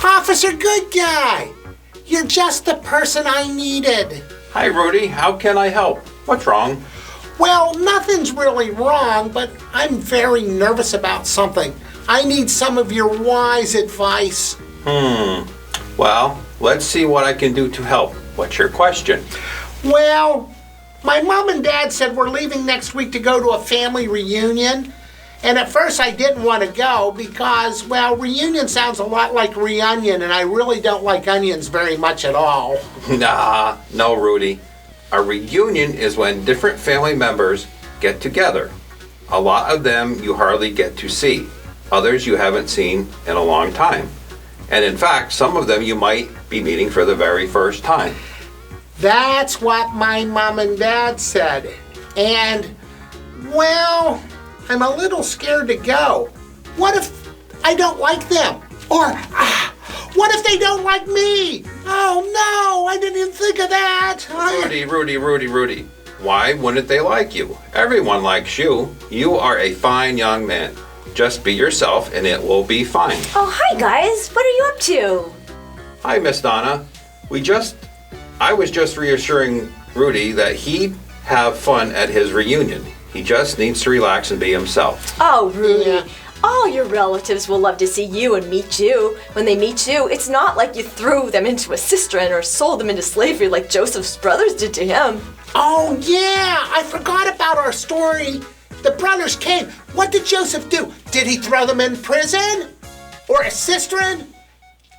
Officer Good Guy, you're just the person I needed. Hi, Rudy. How can I help? What's wrong? Well, nothing's really wrong, but I'm very nervous about something. I need some of your wise advice. Well, let's see what I can do to help. What's your question? Well, my mom and dad said we're leaving next week to go to a family reunion. And at first I didn't want to go because, well, reunion sounds a lot like reunion, and I really don't like onions very much at all. Nah, no, Rudy. A reunion is when different family members get together. A lot of them you hardly get to see. Others you haven't seen in a long time. And in fact, some of them you might be meeting for the very first time. That's what my mom and dad said. And, well, I'm a little scared to go. What if I don't like them? Or, what if they don't like me? Oh no, I didn't even think of that. Rudy. Why wouldn't they like you? Everyone likes you. You are a fine young man. Just be yourself and it will be fine. Oh, hi guys. What are you up to? Hi, Miss Donna. I was just reassuring Rudy that he'd have fun at his reunion. He just needs to relax and be himself. Oh, Rudy. All your relatives will love to see you and meet you. When they meet you, it's not like you threw them into a cistern or sold them into slavery like Joseph's brothers did to him. Oh yeah, I forgot about our story. The brothers came. What did Joseph do? Did he throw them in prison? Or a cistern?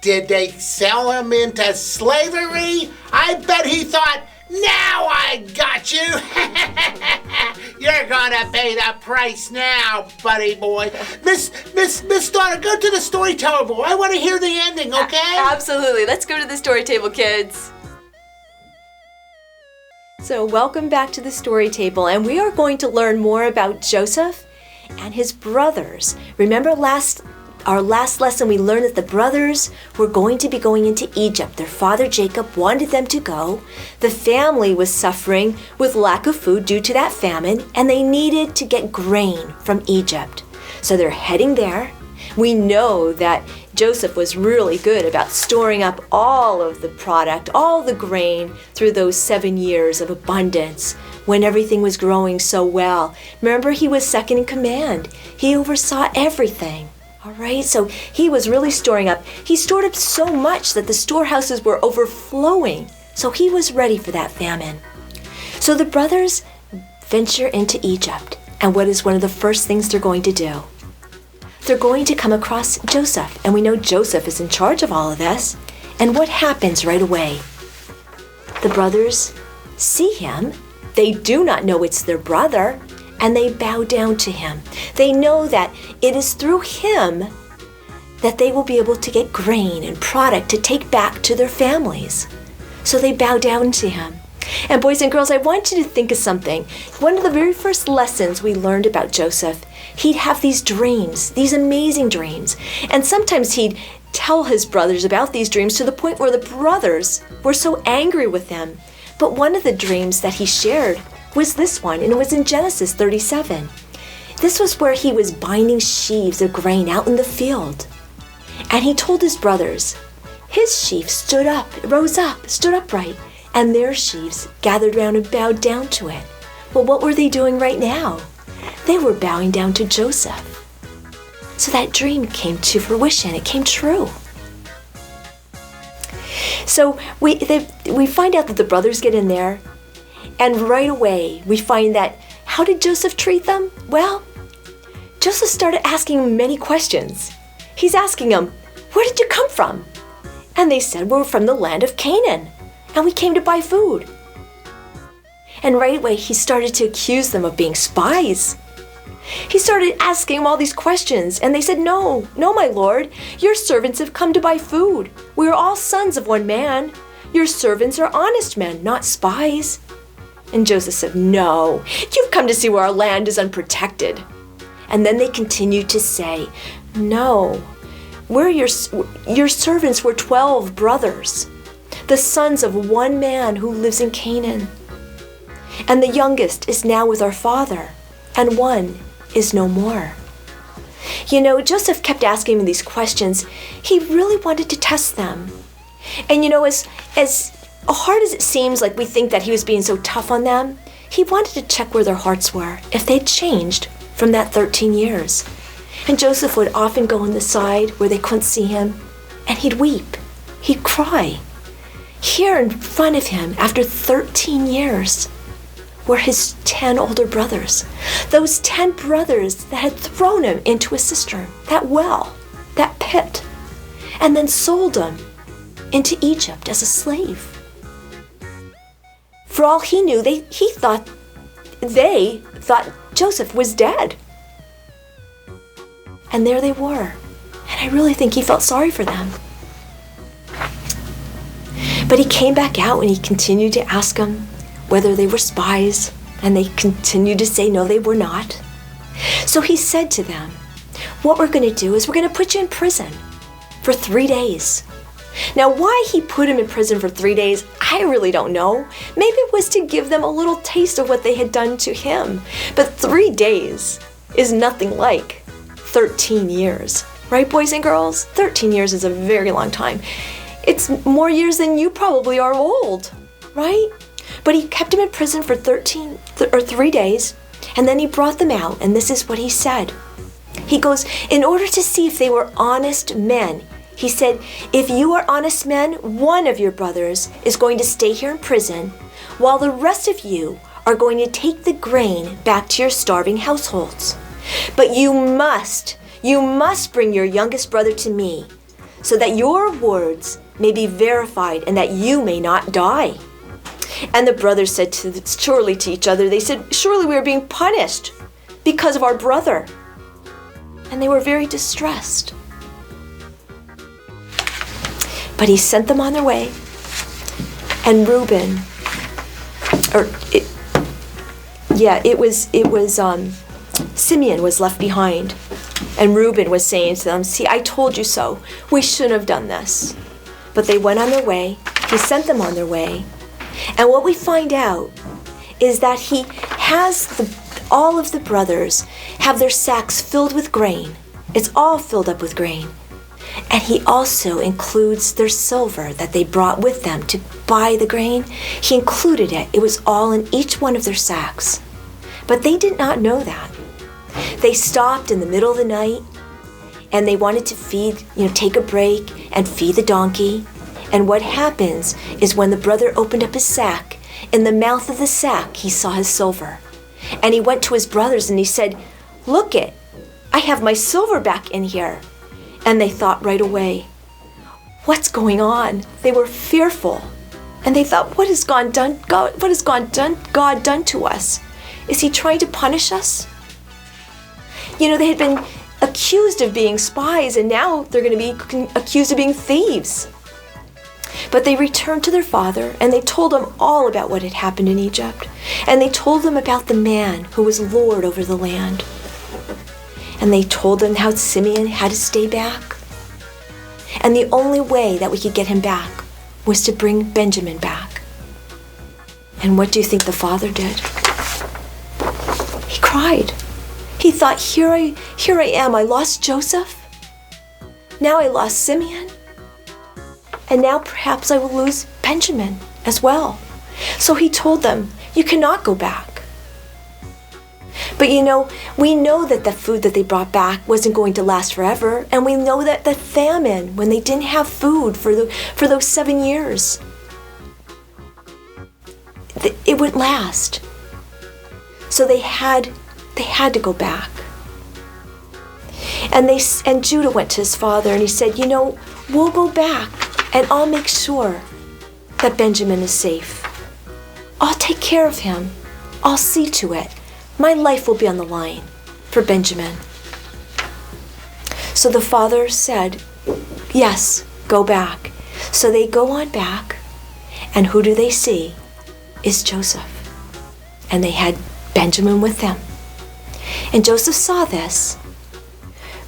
Did they sell him into slavery? I bet he thought, now I got you. You're gonna pay the price now, buddy boy. Miss Donna, go to the story table. I want to hear the ending, okay? Absolutely. Let's go to the story table, kids. So welcome back to the story table, and we are going to learn more about Joseph and his brothers. Remember our last lesson, we learned that the brothers were going to be going into Egypt. Their father Jacob wanted them to go. The family was suffering with lack of food due to that famine, and they needed to get grain from Egypt. So they're heading there. We know that Joseph was really good about storing up all of the product, all the grain through those 7 years of abundance when everything was growing so well. Remember, he was second in command. He oversaw everything. All right, so he was really storing up. He stored up so much that the storehouses were overflowing. So he was ready for that famine. So the brothers venture into Egypt. And what is one of the first things they're going to do? They're going to come across Joseph. And we know Joseph is in charge of all of this. And what happens right away? The brothers see him. They do not know it's their brother. And they bow down to him. They know that it is through him that they will be able to get grain and product to take back to their families. So they bow down to him. And boys and girls, I want you to think of something. One of the very first lessons we learned about Joseph, he'd have these dreams, these amazing dreams. And sometimes he'd tell his brothers about these dreams to the point where the brothers were so angry with him. But one of the dreams that he shared was this one, and it was in Genesis 37. This was where he was binding sheaves of grain out in the field. And he told his brothers, his sheaf rose up, stood upright, and their sheaves gathered round and bowed down to it. Well, what were they doing right now? They were bowing down to Joseph. So that dream came to fruition. It came true. So we find out that the brothers get in there, and right away we find that, how did Joseph treat them? Well, Joseph started asking them many questions. He's asking them, where did you come from? And they said, we're from the land of Canaan, and we came to buy food. And right away he started to accuse them of being spies. He started asking them all these questions, and they said, no, my lord, your servants have come to buy food. We are all sons of one man. Your servants are honest men, not spies. And Joseph said, no, you've come to see where our land is unprotected. And then they continued to say, no, your servants were 12 brothers, the sons of one man who lives in Canaan. And the youngest is now with our father. and one is no more. You know, Joseph kept asking him these questions. He really wanted to test them. And you know, as hard as it seems like we think that he was being so tough on them, he wanted to check where their hearts were, if they'd changed from that 13 years. And Joseph would often go on the side where they couldn't see him, and he'd weep. He'd cry. Here in front of him, after 13 years, were his 10 older brothers. Those 10 brothers that had thrown him into a cistern, that well, that pit, and then sold him into Egypt as a slave. For all he knew, they thought Joseph was dead. And there they were. And I really think he felt sorry for them. But he came back out and he continued to ask them whether they were spies. And they continued to say no, they were not. So he said to them, what we're going to do is we're going to put you in prison for 3 days. Now, why he put him in prison for 3 days, I really don't know. Maybe it was to give them a little taste of what they had done to him. But 3 days is nothing like 13 years. Right, boys and girls? 13 years is a very long time. It's more years than you probably are old, right? But he kept him in prison for 3 days, and then he brought them out, and this is what he said. He goes, in order to see if they were honest men, he said, if you are honest men, one of your brothers is going to stay here in prison, while the rest of you are going to take the grain back to your starving households. But you must bring your youngest brother to me, so that your words may be verified and that you may not die. And the brothers said surely to each other, they said, surely we are being punished because of our brother. And they were very distressed. But he sent them on their way. And Reuben, Simeon was left behind. And Reuben was saying to them, see, I told you so. We shouldn't have done this. But they went on their way. He sent them on their way. And what we find out is that he has all of the brothers have their sacks filled with grain. It's all filled up with grain. And he also includes their silver that they brought with them to buy the grain. He included it. It was all in each one of their sacks. But they did not know that. They stopped in the middle of the night and they wanted to take a break and feed the donkey. And what happens is when the brother opened up his sack, in the mouth of the sack, he saw his silver. And he went to his brothers and he said, look it, I have my silver back in here. And they thought right away, what's going on? They were fearful. And they thought, what has God done to us? Is he trying to punish us? You know, they had been accused of being spies, and now they're going to be accused of being thieves. But they returned to their father, and they told him all about what had happened in Egypt. And they told them about the man who was Lord over the land. And they told them how Simeon had to stay back. And the only way that we could get him back was to bring Benjamin back. And what do you think the father did? He cried. He thought, here I am. I lost Joseph. Now I lost Simeon. And now perhaps I will lose Benjamin as well. So he told them, you cannot go back. But we know that the food that they brought back wasn't going to last forever. And we know that the famine, when they didn't have food for those 7 years, it wouldn't last. So they had to go back. And Judah went to his father and he said, we'll go back and I'll make sure that Benjamin is safe. I'll take care of him. I'll see to it. My life will be on the line for Benjamin. So the father said, yes, go back. So they go on back, and who do they see? Is Joseph. And they had Benjamin with them. And Joseph saw this,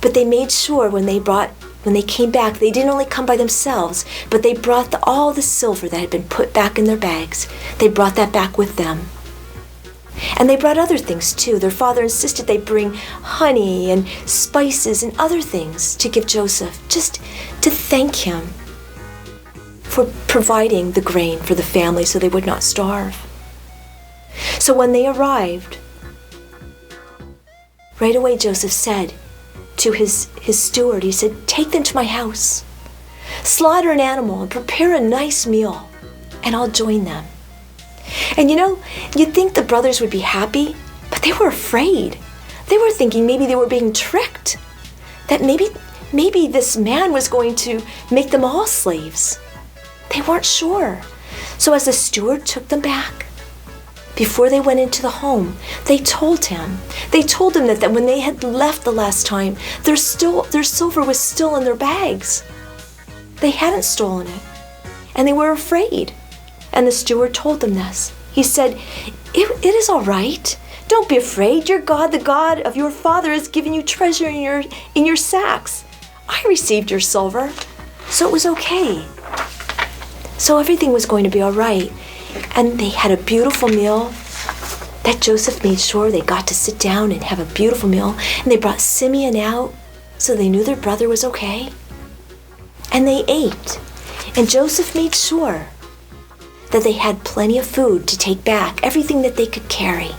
but they made sure when they came back, they didn't only come by themselves, but they brought all the silver that had been put back in their bags. They brought that back with them. And they brought other things too. Their father insisted they bring honey and spices and other things to give Joseph, just to thank him for providing the grain for the family so they would not starve. So when they arrived, right away Joseph said to his steward, he said, "Take them to my house, slaughter an animal and prepare a nice meal, and I'll join them." And you'd think the brothers would be happy, but they were afraid. They were thinking maybe they were being tricked, that maybe this man was going to make them all slaves. They weren't sure. So as the steward took them back, before they went into the home, they told him that when they had left the last time, their silver was still in their bags. They hadn't stolen it, and they were afraid. And the steward told them this. He said, it is all right. Don't be afraid. Your God, the God of your father, has given you treasure in your sacks. I received your silver, so it was okay. So everything was going to be all right. And they had a beautiful meal that Joseph made sure they got to sit down and have a beautiful meal. And they brought Simeon out so they knew their brother was okay. And they ate. And Joseph made sure that they had plenty of food to take back, everything that they could carry.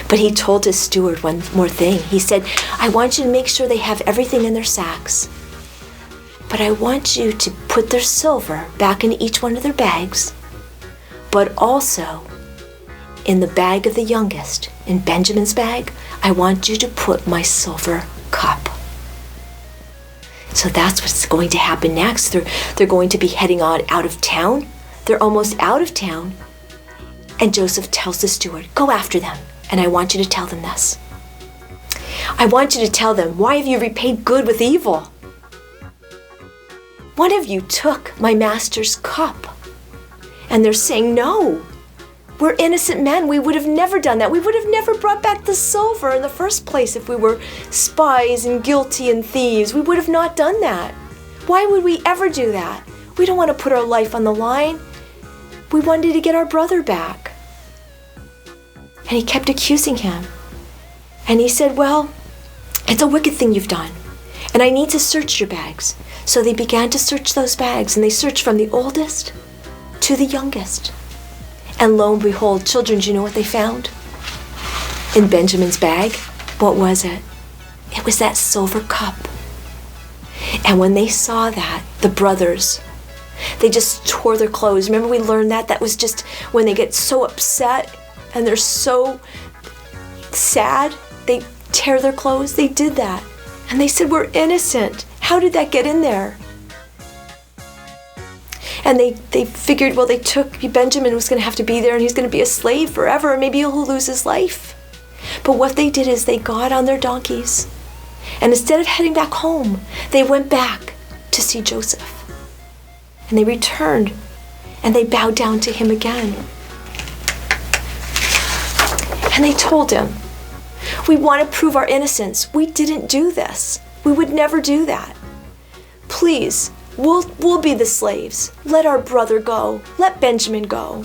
But he told his steward one more thing. He said, "I want you to make sure they have everything in their sacks. But I want you to put their silver back in each one of their bags, but also in the bag of the youngest, in Benjamin's bag, I want you to put my silver cup." So that's what's going to happen next. They're going to be heading on out of town. They're almost out of town. And Joseph tells the steward, "Go after them, and I want you to tell them this. I want you to tell them, why have you repaid good with evil? One of you took my master's cup." And they're saying, "No, we're innocent men. We would have never done that. We would have never brought back the silver in the first place if we were spies and guilty and thieves. We would have not done that. Why would we ever do that? We don't want to put our life on the line. We wanted to get our brother back." And he kept accusing him. And he said, "Well, it's a wicked thing you've done, and I need to search your bags." So they began to search those bags, and they searched from the oldest to the youngest. And lo and behold, children, do you know what they found? In Benjamin's bag, what was it? It was that silver cup. And when they saw that, the brothers, they just tore their clothes. Remember we learned that? That was just when they get so upset and they're so sad, they tear their clothes. They did that. And they said, "We're innocent. How did that get in there?" And they figured, well, Benjamin was going to have to be there and he's going to be a slave forever, and maybe he'll lose his life. But what they did is they got on their donkeys, and instead of heading back home, they went back to see Joseph. And they returned and they bowed down to him again. And they told him, "We want to prove our innocence. We didn't do this. We would never do that. Please, we'll be the slaves. Let our brother go. Let Benjamin go."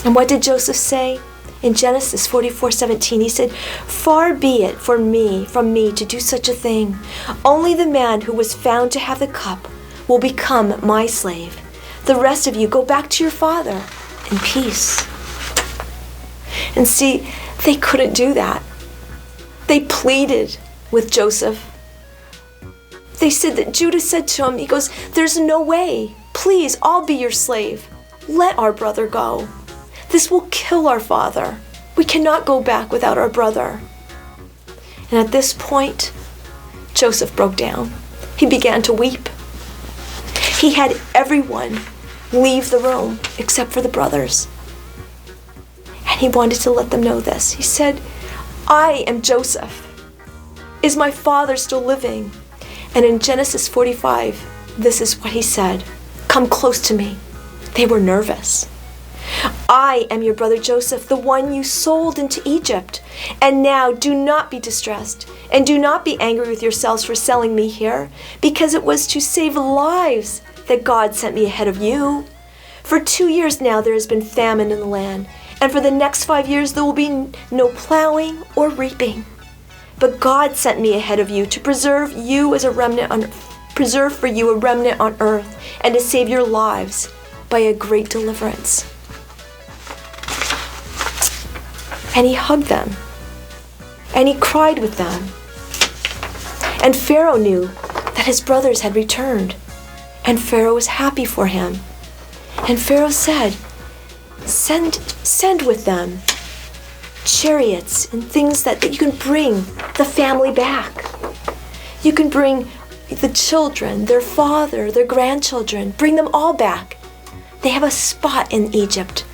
And what did Joseph say? In Genesis 44:17, he said, "Far be it from me to do such a thing. Only the man who was found to have the cup will become my slave. The rest of you go back to your father in peace." And see, they couldn't do that. They pleaded with Joseph. They said that Judah said to him, he goes, "There's no way. Please, I'll be your slave. Let our brother go. This will kill our father. We cannot go back without our brother." And at this point, Joseph broke down. He began to weep. He had everyone leave the room except for the brothers. And he wanted to let them know this. He said, "I am Joseph. Is my father still living?" And in Genesis 45, this is what he said. "Come close to me." They were nervous. "I am your brother Joseph, the one you sold into Egypt. And now do not be distressed, and do not be angry with yourselves for selling me here, because it was to save lives that God sent me ahead of you. For 2 years now there has been famine in the land, And for the next 5 years, there will be no plowing or reaping. But God sent me ahead of you to preserve you as a remnant preserve for you a remnant on earth, and to save your lives by a great deliverance. And he hugged them, and he cried with them. And Pharaoh knew that his brothers had returned, and Pharaoh was happy for him. And Pharaoh said, Send with them chariots and things that you can bring the family back. You can bring the children, their father, their grandchildren, bring them all back. They have a spot in Egypt.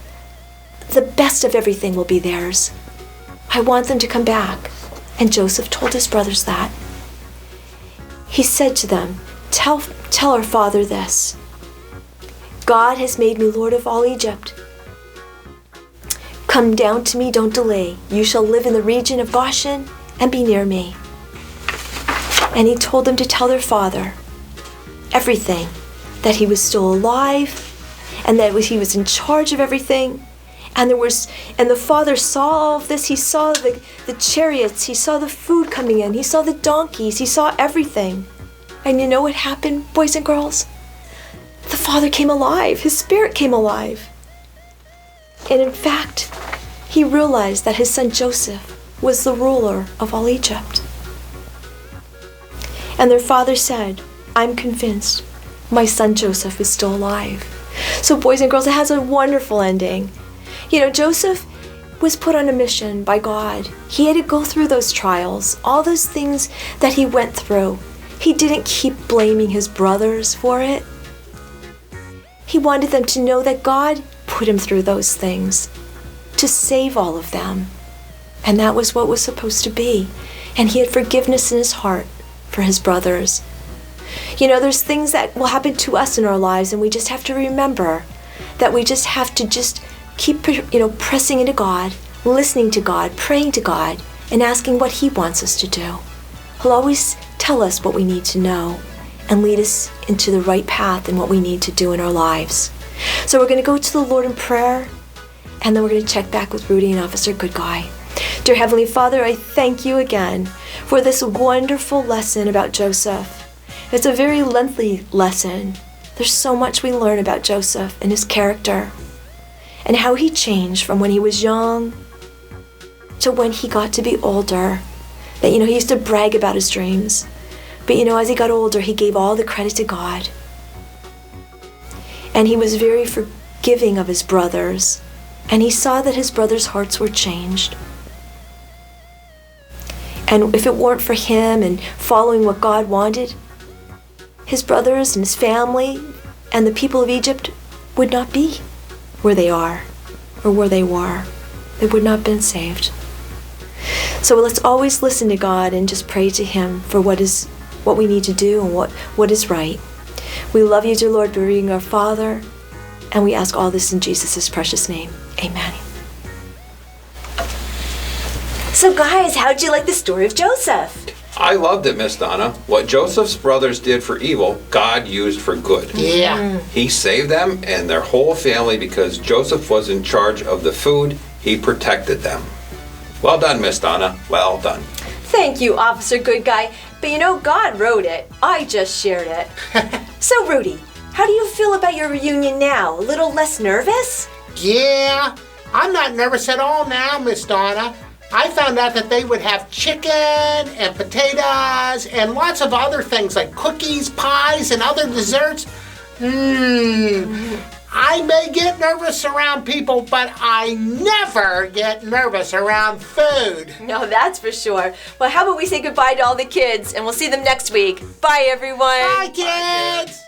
The best of everything will be theirs. I want them to come back. And Joseph told his brothers that. He said to them, Tell our father this. God has made me Lord of all Egypt. Come down to me, don't delay. You shall live in the region of Goshen and be near me. And he told them to tell their father everything, that he was still alive, and that he was in charge of everything. And the father saw all of this. He saw the chariots, he saw the food coming in, he saw the donkeys, he saw everything. And you know what happened, boys and girls? The father came alive, his spirit came alive. And in fact, he realized that his son Joseph was the ruler of all Egypt. And their father said, I'm convinced my son Joseph is still alive. So boys and girls, it has a wonderful ending. You know, Joseph was put on a mission by God. He had to go through those trials, all those things that he went through. He didn't keep blaming his brothers for it. He wanted them to know that God put him through those things to save all of them. And that was what was supposed to be. And he had forgiveness in his heart for his brothers. You know, there's things that will happen to us in our lives, and we just have to remember that we just have to keep, pressing into God, listening to God, praying to God, and asking what he wants us to do. He'll always tell us what we need to know and lead us into the right path and what we need to do in our lives. So we're going to go to the Lord in prayer, and then we're going to check back with Rudy and Officer Good Guy. Dear Heavenly Father, I thank you again for this wonderful lesson about Joseph. It's a very lengthy lesson. There's so much we learn about Joseph and his character and how he changed from when he was young to when he got to be older. That, he used to brag about his dreams. But, as he got older, he gave all the credit to God. And he was very forgiving of his brothers. And he saw that his brothers' hearts were changed. And if it weren't for him and following what God wanted, his brothers and his family and the people of Egypt would not be where they are or where they were. They would not have been saved. So let's always listen to God and just pray to him for what we need to do and what is right. We love you, dear Lord, being our Father, and we ask all this in Jesus' precious name. Amen. So guys, how'd you like the story of Joseph? I loved it, Miss Donna. What Joseph's brothers did for evil, God used for good. Yeah. He saved them and their whole family because Joseph was in charge of the food. He protected them. Well done, Miss Donna. Well done. Thank you, Officer Good Guy. But God wrote it. I just shared it. So, Rudy, how do you feel about your reunion now? A little less nervous? Yeah, I'm not nervous at all now, Miss Donna. I found out that they would have chicken and potatoes and lots of other things like cookies, pies, and other desserts. I may get nervous around people, but I never get nervous around food. No, that's for sure. Well, how about we say goodbye to all the kids, and we'll see them next week. Bye, everyone. Bye, kids.